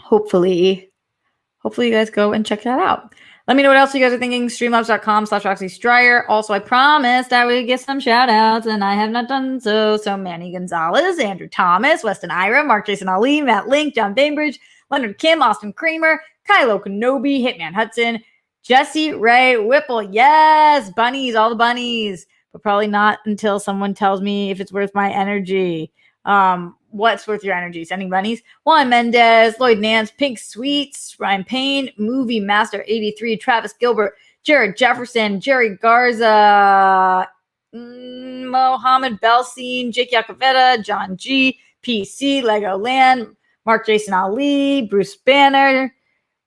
hopefully you guys go and check that out. Let me know what else you guys are thinking. Streamlabs.com/Roxy Stryer. Also, I promised I would get some shout outs and I have not done so. So Manny Gonzalez, Andrew Thomas, Weston Ira, Mark Jason Ali, Matt Link, John Bainbridge, Leonard Kim, Austin Kramer, Kylo Kenobi, Hitman Hudson, Jesse Ray Whipple. Yes, bunnies, all the bunnies. But probably not until someone tells me if it's worth my energy. What's worth your energy? Sending bunnies? Juan Mendez, Lloyd Nance, Pink Sweets, Ryan Payne, Movie Master 83, Travis Gilbert, Jared Jefferson, Jerry Garza, Mohammed Belsin, Jake Yakavetta, John G, PC, Legoland, Mark Jason Ali, Bruce Banner,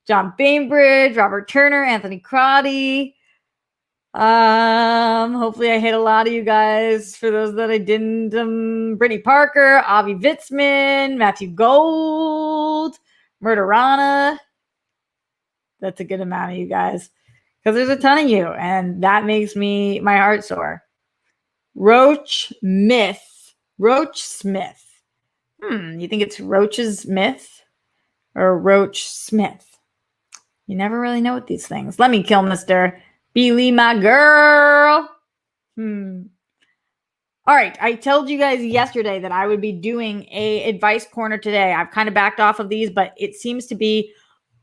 John Bainbridge, Robert Turner, Anthony Crotty. Hopefully I hit a lot of you guys. For those that I didn't, Brittany Parker, Avi Vitzman, Matthew Gold, Murderana. That's a good amount of you guys because there's a ton of you and that makes my heart sore. Roach Smith. You think it's Roach's Myth or Roach Smith? You never really know with these things. Let me kill Mr. Beely, my girl. All right. I told you guys yesterday that I would be doing a advice corner today. I've kind of backed off of these, but it seems to be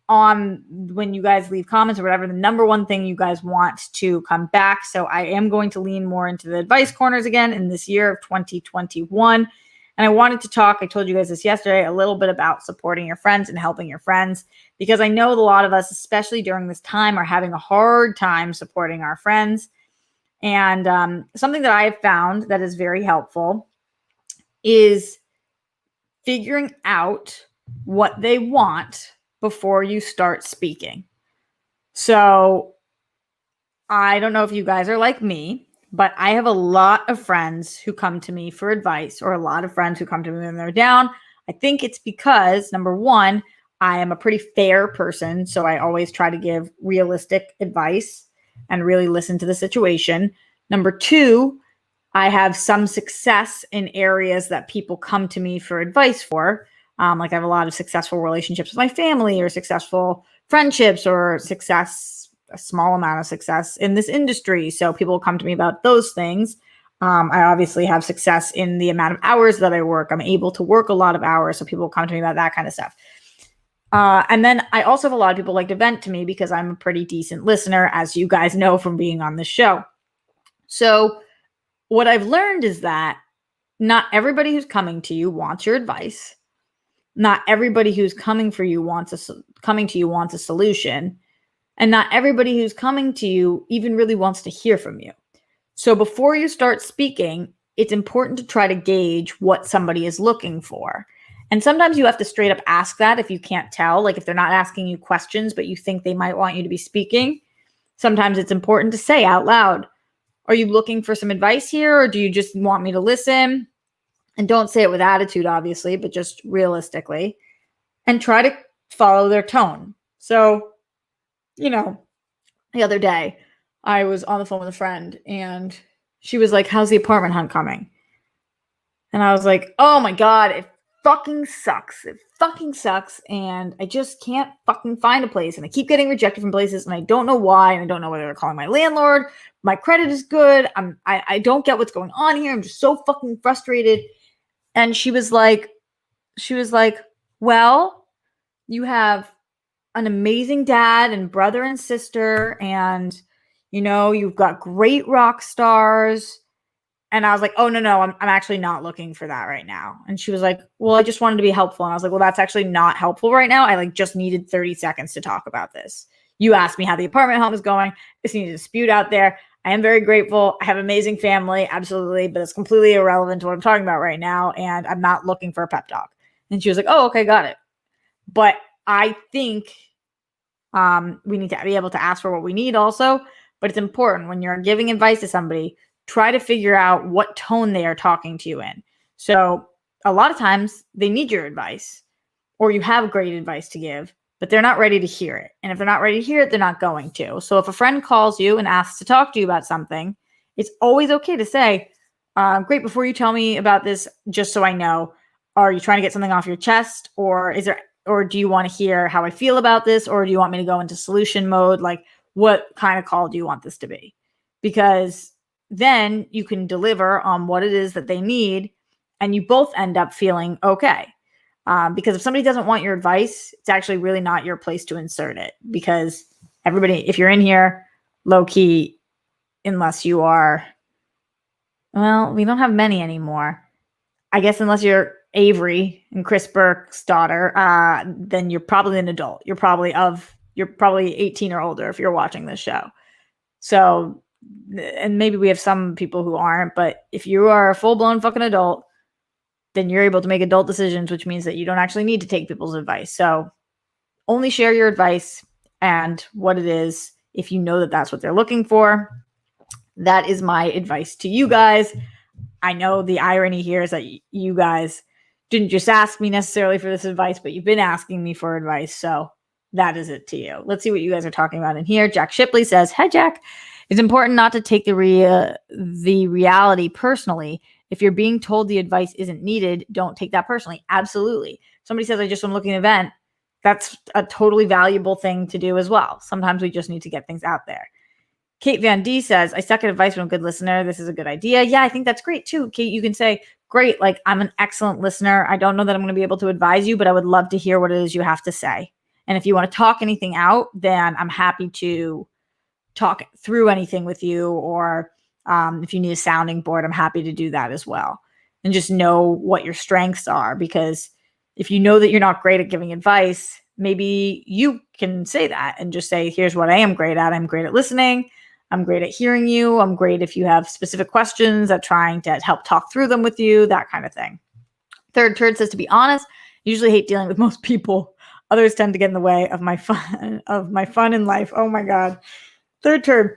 on when you guys leave comments or whatever, the number one thing you guys want to come back. So I am going to lean more into the advice corners again in this year of 2021. And I wanted to talk, I told you guys this yesterday, a little bit about supporting your friends and helping your friends, because I know a lot of us, especially during this time, are having a hard time supporting our friends. And something that I have found that is very helpful is figuring out what they want before you start speaking. So I don't know if you guys are like me, but I have a lot of friends who come to me for advice, or a lot of friends who come to me when they're down. I think it's because, number one, I am a pretty fair person. So I always try to give realistic advice and really listen to the situation. Number two, I have some success in areas that people come to me for advice for. Like I have a lot of successful relationships with my family, or successful friendships, or a small amount of success in this industry. So people come to me about those things. I obviously have success in the amount of hours that I work. I'm able to work a lot of hours. So people come to me about that kind of stuff. And then I also have a lot of people like to vent to me because I'm a pretty decent listener, as you guys know from being on the show. So what I've learned is that not everybody who's coming to you wants your advice. Not everybody who's coming to you wants a solution. And not everybody who's coming to you even really wants to hear from you. So before you start speaking, it's important to try to gauge what somebody is looking for. And sometimes you have to straight up ask that if you can't tell, like if they're not asking you questions, but you think they might want you to be speaking. Sometimes it's important to say out loud, are you looking for some advice here, or do you just want me to listen? And don't say it with attitude, obviously, but just realistically. And try to follow their tone. So, the other day, I was on the phone with a friend and she was like, how's the apartment hunt coming? And I was like, oh my God, it fucking sucks. It fucking sucks. And I just can't fucking find a place. And I keep getting rejected from places and I don't know why. And I don't know whether they're calling my landlord. My credit is good. I don't get what's going on here. I'm just so fucking frustrated. And she was like, well, you have an amazing dad and brother and sister, and you've got great rock stars. And I was like, oh no, I'm actually not looking for that right now. And she was like, well, I just wanted to be helpful. And I was like, well, that's actually not helpful right now. I just needed 30 seconds to talk about this. You asked me how the apartment hunt was going. This needs to dispute out there. I am very grateful. I have an amazing family, absolutely, but it's completely irrelevant to what I'm talking about right now. And I'm not looking for a pep talk. And she was like, oh, okay, got it. But I think we need to be able to ask for what we need also. But it's important when you're giving advice to somebody, try to figure out what tone they are talking to you in. So a lot of times they need your advice, or you have great advice to give, but they're not ready to hear it. And if they're not ready to hear it, they're not going to. So if a friend calls you and asks to talk to you about something, it's always okay to say, great, before you tell me about this, just so I know, are you trying to get something off your chest, or do you want to hear how I feel about this, or do you want me to go into solution mode? Like, what kind of call do you want this to be? Because then you can deliver on what it is that they need, and you both end up feeling okay. Because if somebody doesn't want your advice, it's actually really not your place to insert it. Because everybody, if you're in here, low key, unless you are, well, we don't have many anymore. I guess unless you're Avery and Chris Burke's daughter, then you're probably an adult. You're probably 18 or older if you're watching this show. So, and maybe we have some people who aren't, but if you are a full-blown fucking adult, then you're able to make adult decisions, which means that you don't actually need to take people's advice. So only share your advice and what it is if you know that that's what they're looking for. That is my advice to you guys. I know the irony here is that you guys didn't just ask me necessarily for this advice, but you've been asking me for advice. So that is it to you. Let's see what you guys are talking about in here. Jack Shipley says, hi, Jack. It's important not to take the reality personally. If you're being told the advice isn't needed, don't take that personally. Absolutely. Somebody says, I just want to look at an event. That's a totally valuable thing to do as well. Sometimes we just need to get things out there. Kate Van D says, I suck at advice from a good listener. This is a good idea. Yeah, I think that's great too. Kate, you can say, great, like I'm an excellent listener. I don't know that I'm going to be able to advise you, but I would love to hear what it is you have to say. And if you want to talk anything out, then I'm happy to talk through anything with you. Or if you need a sounding board, I'm happy to do that as well. And just know what your strengths are, because if you know that you're not great at giving advice, maybe you can say that and just say, here's what I am great at. I'm great at listening. I'm great at hearing you. I'm great if you have specific questions, at trying to help talk through them with you, that kind of thing. Third Turd says, to be honest, I usually hate dealing with most people. Others tend to get in the way of my fun in life. Oh my God. Third Turd,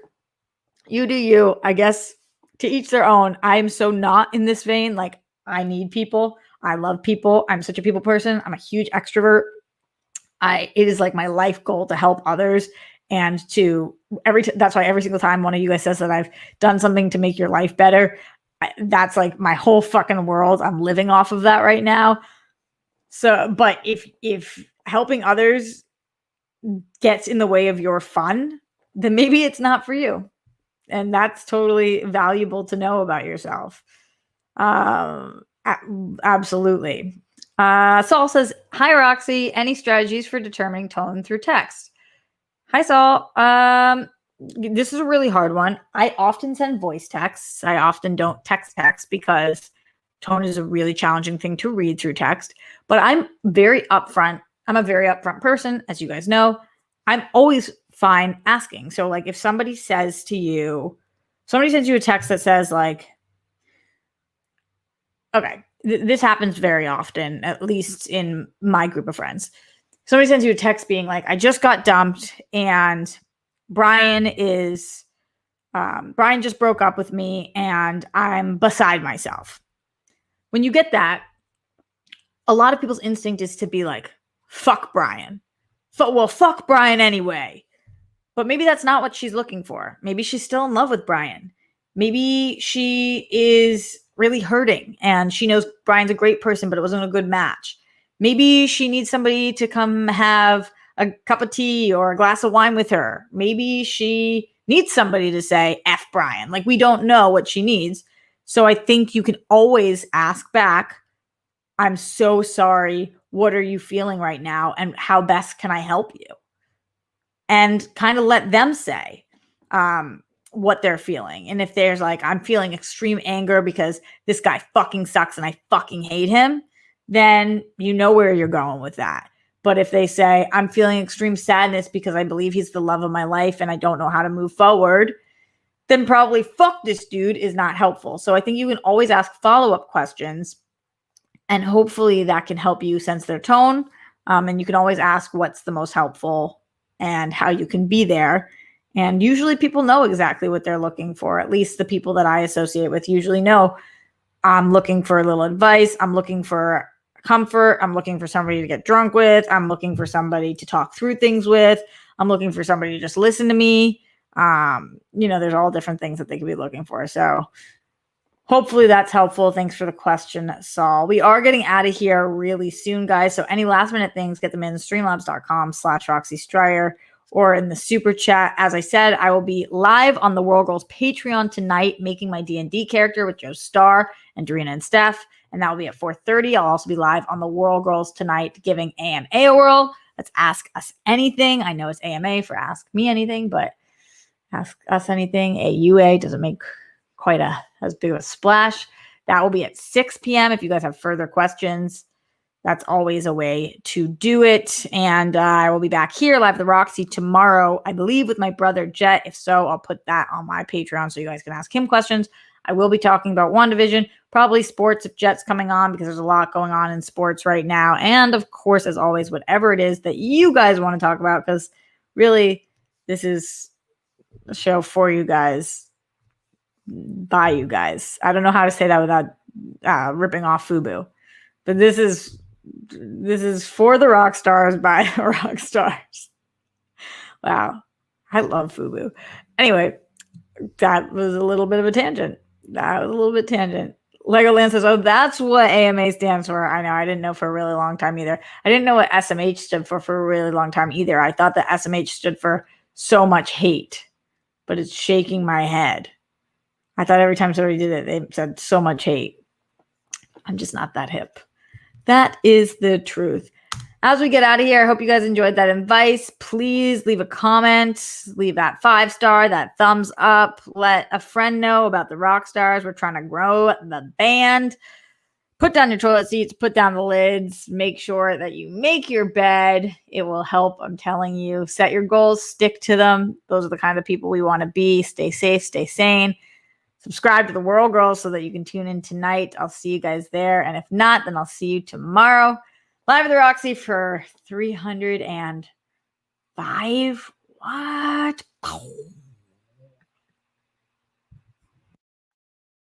you do you. I guess to each their own. I am so not in this vein. Like, I need people. I love people. I'm such a people person. I'm a huge extrovert. It is like my life goal to help others, and that's why every single time one of you guys says that I've done something to make your life better, that's like my whole fucking world. I'm living off of that right now. So, but if helping others gets in the way of your fun, then maybe it's not for you. And that's totally valuable to know about yourself. Absolutely. Saul says, hi, Roxy. Any strategies for determining tone through text? Hi, Saul. This is a really hard one. I often send voice texts. I often don't text because Tone is a really challenging thing to read through text, but I'm very upfront. I'm a very upfront person, as you guys know. I'm always fine asking. So like if somebody sends you a text that says like, okay, this happens very often, at least in my group of friends. Somebody sends you a text being like, I just got dumped and Brian just broke up with me and I'm beside myself. When you get that, a lot of people's instinct is to be like, fuck Brian. Fuck Brian anyway. But maybe that's not what she's looking for. Maybe she's still in love with Brian. Maybe she is really hurting and she knows Brian's a great person, but it wasn't a good match. Maybe she needs somebody to come have a cup of tea or a glass of wine with her. Maybe she needs somebody to say F Brian. Like, we don't know what she needs. So I think you can always ask back, I'm so sorry. What are you feeling right now? And how best can I help you? And kind of let them say what they're feeling. And if there's like, I'm feeling extreme anger because this guy fucking sucks and I fucking hate him, then you know where you're going with that. But if they say, I'm feeling extreme sadness because I believe he's the love of my life and I don't know how to move forward, then probably fuck this dude is not helpful. So I think you can always ask follow-up questions and hopefully that can help you sense their tone. And you can always ask what's the most helpful and how you can be there. And usually people know exactly what they're looking for. At least the people that I associate with usually know I'm looking for a little advice. I'm looking for comfort. I'm looking for somebody to get drunk with. I'm looking for somebody to talk through things with. I'm looking for somebody to just listen to me. There's all different things that they could be looking for. So hopefully that's helpful. Thanks for the question, Saul. We are getting out of here really soon, guys. So any last minute things, get them in streamlabs.com/Roxy Stryer or in the super chat. As I said, I will be live on the World Girls Patreon tonight, making my D&D character with Joe Starr and Dorina and Steph. And that will be at 4:30. I'll also be live on the World Girls tonight, giving AMA a whirl. That's Ask Us Anything. I know it's AMA for Ask Me Anything, but Ask Us Anything. AUA doesn't make quite as big of a splash. That will be at 6 p.m. If you guys have further questions, that's always a way to do it. And I will be back here live at the Roxy tomorrow, I believe, with my brother Jet. If so, I'll put that on my Patreon so you guys can ask him questions. I will be talking about WandaVision, probably sports if Jet's coming on, because there's a lot going on in sports right now. And of course, as always, whatever it is that you guys want to talk about, because really, this is a show for you guys, by you guys. I don't know how to say that without ripping off FUBU, but this is for the rock stars by rock stars. Wow, I love FUBU. Anyway, that was a little bit of a tangent. Legoland says, oh, that's what AMA stands for. I know. I didn't know for a really long time either. I didn't know what SMH stood for a really long time either. I thought that SMH stood for so much hate, but it's shaking my head. I thought every time somebody did it, they said so much hate. I'm just not that hip. That is the truth. As we get out of here, I hope you guys enjoyed that advice. Please leave a comment, leave that 5-star, that thumbs up. Let a friend know about the rock stars. We're trying to grow the band. Put down your toilet seats, put down the lids, make sure that you make your bed. It will help, I'm telling you. Set your goals, stick to them. Those are the kind of people we want to be. Stay safe, stay sane. Subscribe to the World Girls so that you can tune in tonight. I'll see you guys there. And if not, then I'll see you tomorrow. Live at the Roxy for 305. What?